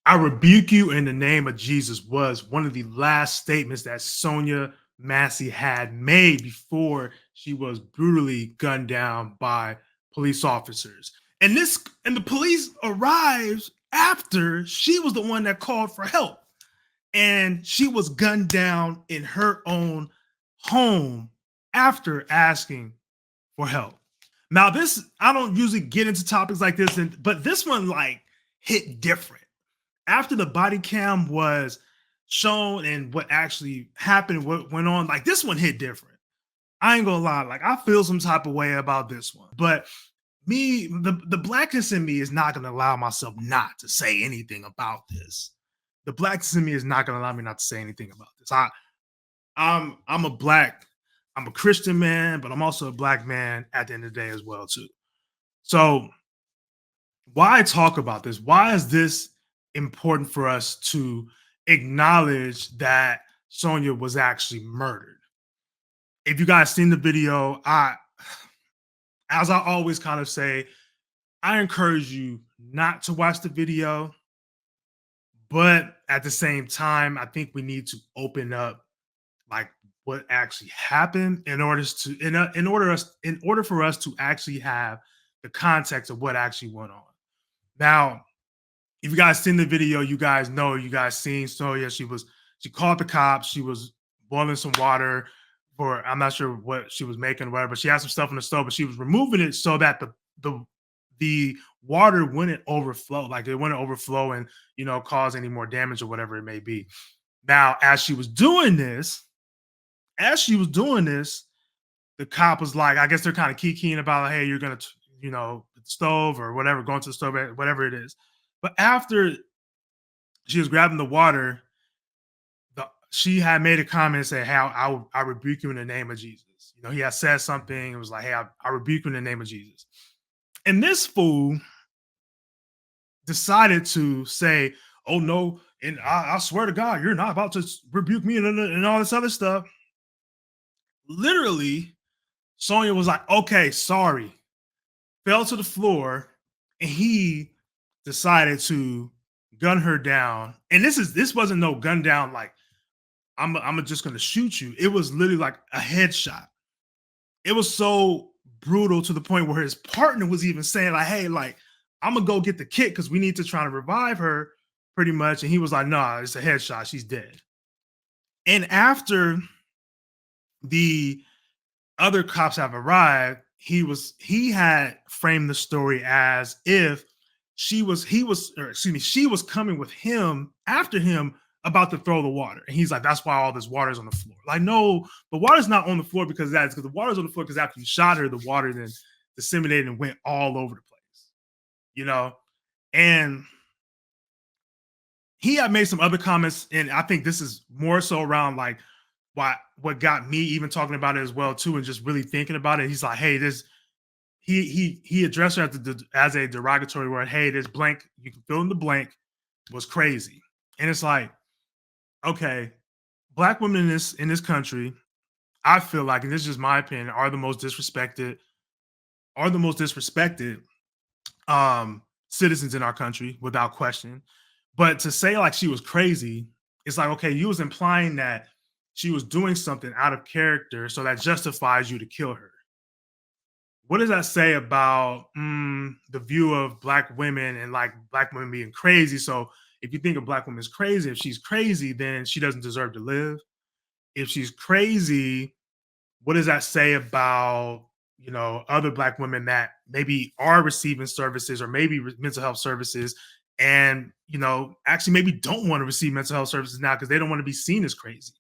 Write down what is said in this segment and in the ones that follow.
I rebuke you in the name of Jesus was one of the last statements that Sonya Massey had made before she was brutally gunned down by police officers. And the police arrives after she was the one that called for help. And she was gunned down in her own home after asking for help. Now, this I don't usually get into topics like this, but this one like hit different after the body cam was shown and what actually happened, what went on, like this one hit different. I ain't gonna lie, like I feel some type of way about this one. But the blackness in me is not gonna allow myself not to say anything about this. The blackness in me is not gonna allow me not to say anything about this. I'm a Christian man, but I'm also a black man at the end of the day as well, too. So why talk about this? Why is this important for us to acknowledge that Sonya was actually murdered? If you guys seen the video, as I always kind of say, I encourage you not to watch the video, but at the same time, I think we need to open up like what actually happened in order for us to actually have the context of what actually went on. Now, if you guys seen the video, you guys know, you guys seen Sonya. She called the cops. She was boiling some water for, I'm not sure what she was making or whatever, but she had some stuff on the stove, but she was removing it so that the water wouldn't overflow, like it wouldn't overflow and cause any more damage or whatever it may be. Now, as she was doing this, the cop was like, I guess they're kind of keying about, like, hey, you're gonna, the stove or whatever, going to the stove, whatever it is. But after she was grabbing the water, she had made a comment and said, hey, I rebuke you in the name of Jesus. He had said something. It was like, hey, I rebuke you in the name of Jesus. And this fool decided to say, oh, no, and I swear to God, you're not about to rebuke me and all this other stuff. Literally, Sonya was like, okay, sorry, fell to the floor, and he decided to gun her down. And this wasn't no gun down like I'm just gonna shoot you. It was literally like a headshot. It was so brutal to the point where his partner was even saying, like, hey, like, I'm gonna go get the kit because we need to try to revive her pretty much. And he was like, nah, it's a headshot, she's dead. And after the other cops have arrived, he had framed the story as if she was coming with him after him about to throw the water. And he's like, that's why all this water's on the floor. Like, no, the water's not on the floor because the water's on the floor because after you shot her, the water then disseminated and went all over the place. And he had made some other comments, and I think this is more so around like what got me even talking about it as well too, and just really thinking about it. He's like, hey, he addressed her as a derogatory word. Hey, this blank, you can fill in the blank, was crazy. And it's like, okay, black women in this country, I feel like, and this is just my opinion, are the most disrespected citizens in our country, without question. But to say like she was crazy, it's like, okay, you was implying that she was doing something out of character, so that justifies you to kill her. What does that say about the view of black women and like black women being crazy? So if you think a black woman is crazy, if she's crazy, then she doesn't deserve to live. If she's crazy, what does that say about, other black women that maybe are receiving services or maybe mental health services and, actually maybe don't want to receive mental health services now because they don't want to be seen as crazy.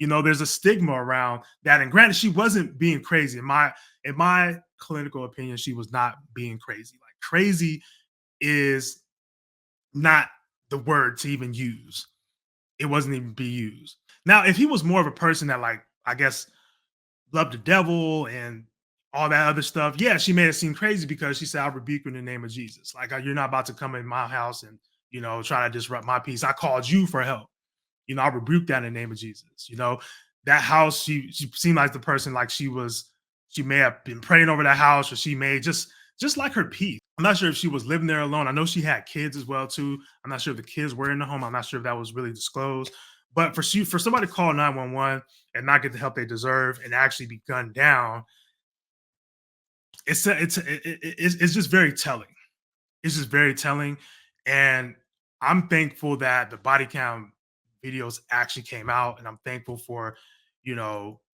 There's a stigma around that. And granted, she wasn't being crazy. In my clinical opinion, she was not being crazy. Like, crazy is not the word to even use. It wasn't even be used. Now, if he was more of a person that, like, I guess, loved the devil and all that other stuff, yeah, she made it seem crazy because she said, I rebuke you in the name of Jesus. Like, you're not about to come in my house and, try to disrupt my peace. I called you for help. I rebuke that in the name of Jesus. That house, she seemed like the person, like she may have been praying over that house, or she may just like her peace. I'm not sure if she was living there alone. I know she had kids as well too. I'm not sure if the kids were in the home. I'm not sure if that was really disclosed. But for somebody to call 911 and not get the help they deserve and actually be gunned down, it's just very telling. It's just very telling, and I'm thankful that the body cam videos actually came out, and I'm thankful for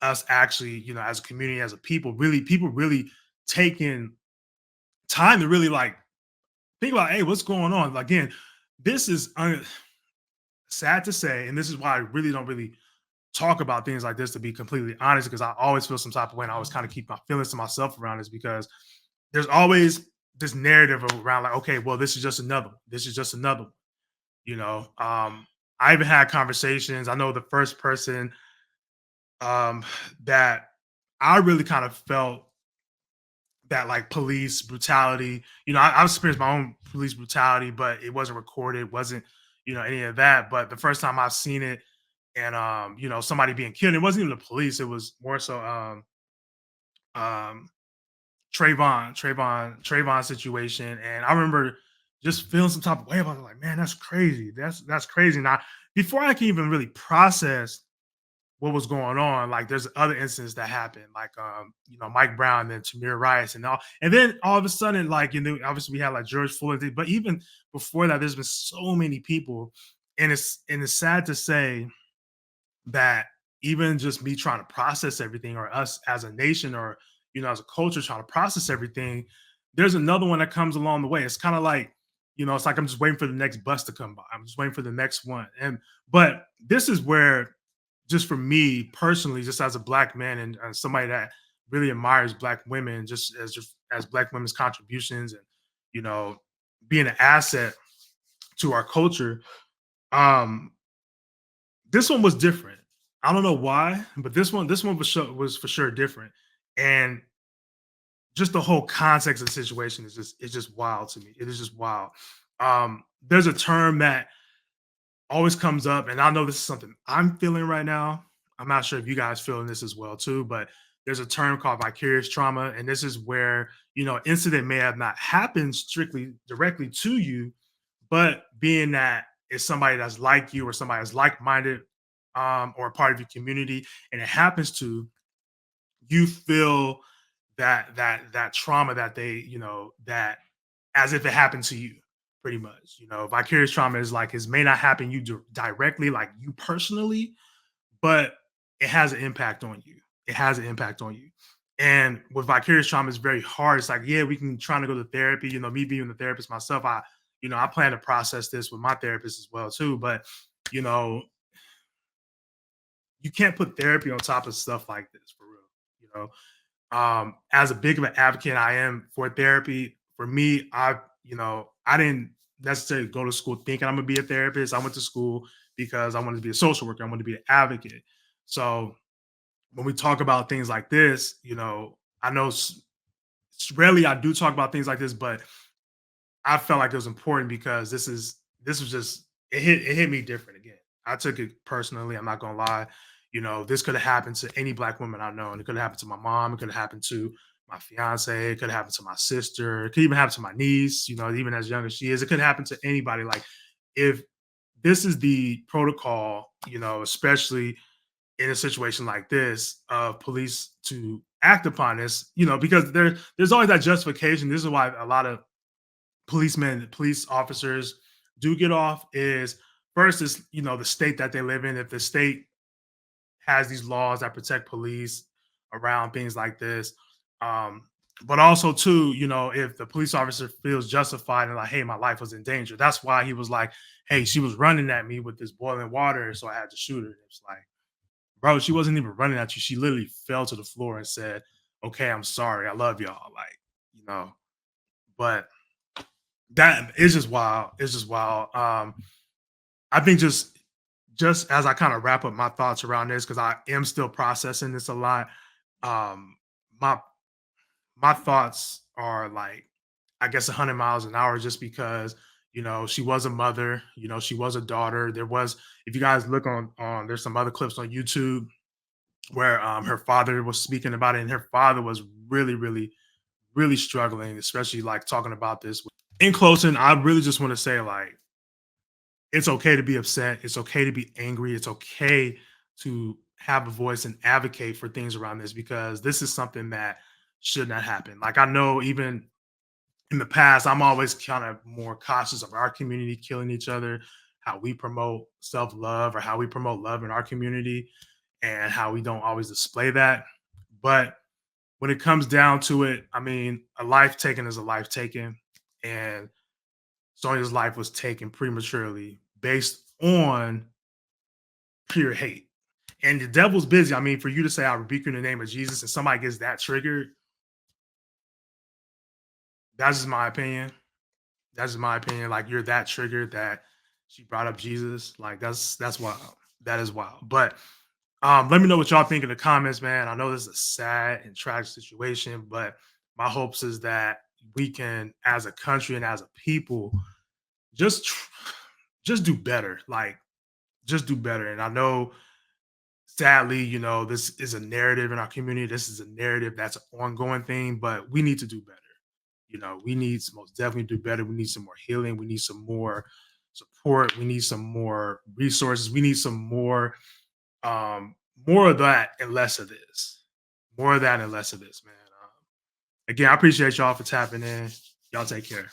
us actually as a community, as a people really taking time to really like think about, hey, what's going on? Again, this is sad to say, and this is why I really don't really talk about things like this, to be completely honest, because I always feel some type of way, and I always kind of keep my feelings to myself around this, because there's always this narrative around like, okay, well, this is just another one. This is just another one. You know, I even had conversations. I know the first person um, that I really kind of felt that like police brutality. I've experienced my own police brutality, but it wasn't recorded, it wasn't any of that. But the first time I've seen it, and somebody being killed, it wasn't even the police. It was more so um, Trayvon situation, and I remember just feeling some type of way about it. Like, man, that's crazy. That's crazy. Now, before I can even really process what was going on, like there's other incidents that happened, like Mike Brown and Tamir Rice and then all of a sudden, like obviously we had like George Floyd, but even before that, there's been so many people, and it's sad to say that even just me trying to process everything, or us as a nation, or as a culture trying to process everything, there's another one that comes along the way. It's kind of like it's like I'm just waiting for the next bus to come by. I'm just waiting for the next one. And but this is where, just for me personally, just as a black man, and somebody that really admires black women, just as black women's contributions, and you know being an asset to our culture, um this one was different. I don't know why, but this one was for sure different. And just the whole context of the situation is just wild to me. It is just wild. There's a term that always comes up, and I know this is something I'm feeling right now. I'm not sure if you guys feeling this as well too, but there's a term called vicarious trauma, and this is where incident may have not happened strictly directly to you, but being that it's somebody that's like you, or somebody that's like-minded, or a part of your community, and it happens to you, feel that trauma, that that as if it happened to you, pretty much. Vicarious trauma is like, it may not happen you directly, like you personally, but it has an impact on you. It has an impact on you. And with vicarious trauma, it's very hard. It's like, yeah, we can try to go to therapy. Me being the therapist myself, I plan to process this with my therapist as well too. But you know, you can't put therapy on top of stuff like this, for real. As a big of an advocate I am for therapy, for me, I didn't necessarily go to school thinking I'm gonna be a therapist. I went to school because I wanted to be a social worker. I wanted to be an advocate. So when we talk about things like this, I know rarely I do talk about things like this, but I felt like it was important, because this was just, it hit me different again. I took it personally. I'm not gonna lie. This could have happened to any black woman I know, and it could have happened to my mom. It could have happened to my fiance. It could have happened to my sister. It could even happen to my niece. Even as young as she is, it could happen to anybody. Like, if this is the protocol, especially in a situation like this, of police to act upon this, because there's always that justification. This is why a lot of police officers do get off, is first is the state that they live in. If the state has these laws that protect police around things like this, um but also too, if the police officer feels justified and like, hey, my life was in danger, that's why he was like, hey, she was running at me with this boiling water, so I had to shoot her. It's like, bro, she wasn't even running at you. She literally fell to the floor and said, okay, I'm sorry, I love y'all. Like, but that is just wild. It's just wild. I think just as I kind of wrap up my thoughts around this, because I am still processing this a lot. Um, my my thoughts are like, I guess, 100 miles an hour, just because she was a mother. She was a daughter. There was, if you guys look on, there's some other clips on YouTube where her father was speaking about it, and her father was really, really, really struggling, especially like talking about this. In closing, I really just want to say like it's okay to be upset. It's okay to be angry. It's okay to have a voice and advocate for things around this because this is something that should not happen. Like I know even in the past, I'm always kind of more cautious of our community killing each other, how we promote self love or how we promote love in our community, and how we don't always display that. But when it comes down to it, I mean, a life taken is a life taken. And Sonya's life was taken prematurely based on pure hate. And the devil's busy. I mean, for you to say, I rebuke you in the name of Jesus, and somebody gets that triggered, that's just my opinion. That's just my opinion. Like you're that triggered that she brought up Jesus. Like that's wild. That is wild. But let me know what y'all think in the comments, man. I know this is a sad and tragic situation, but my hopes is that we can, as a country and as a people, just just do better. Like just do better. And I know, sadly, this is a narrative in our community. This is a narrative that's an ongoing thing, but we need to do better. We need to most definitely do better. We need some more healing. We need some more support. We need some more resources. We need some more of that and less of this. More of that and less of this, man. Again, I appreciate y'all for tapping in. Y'all take care.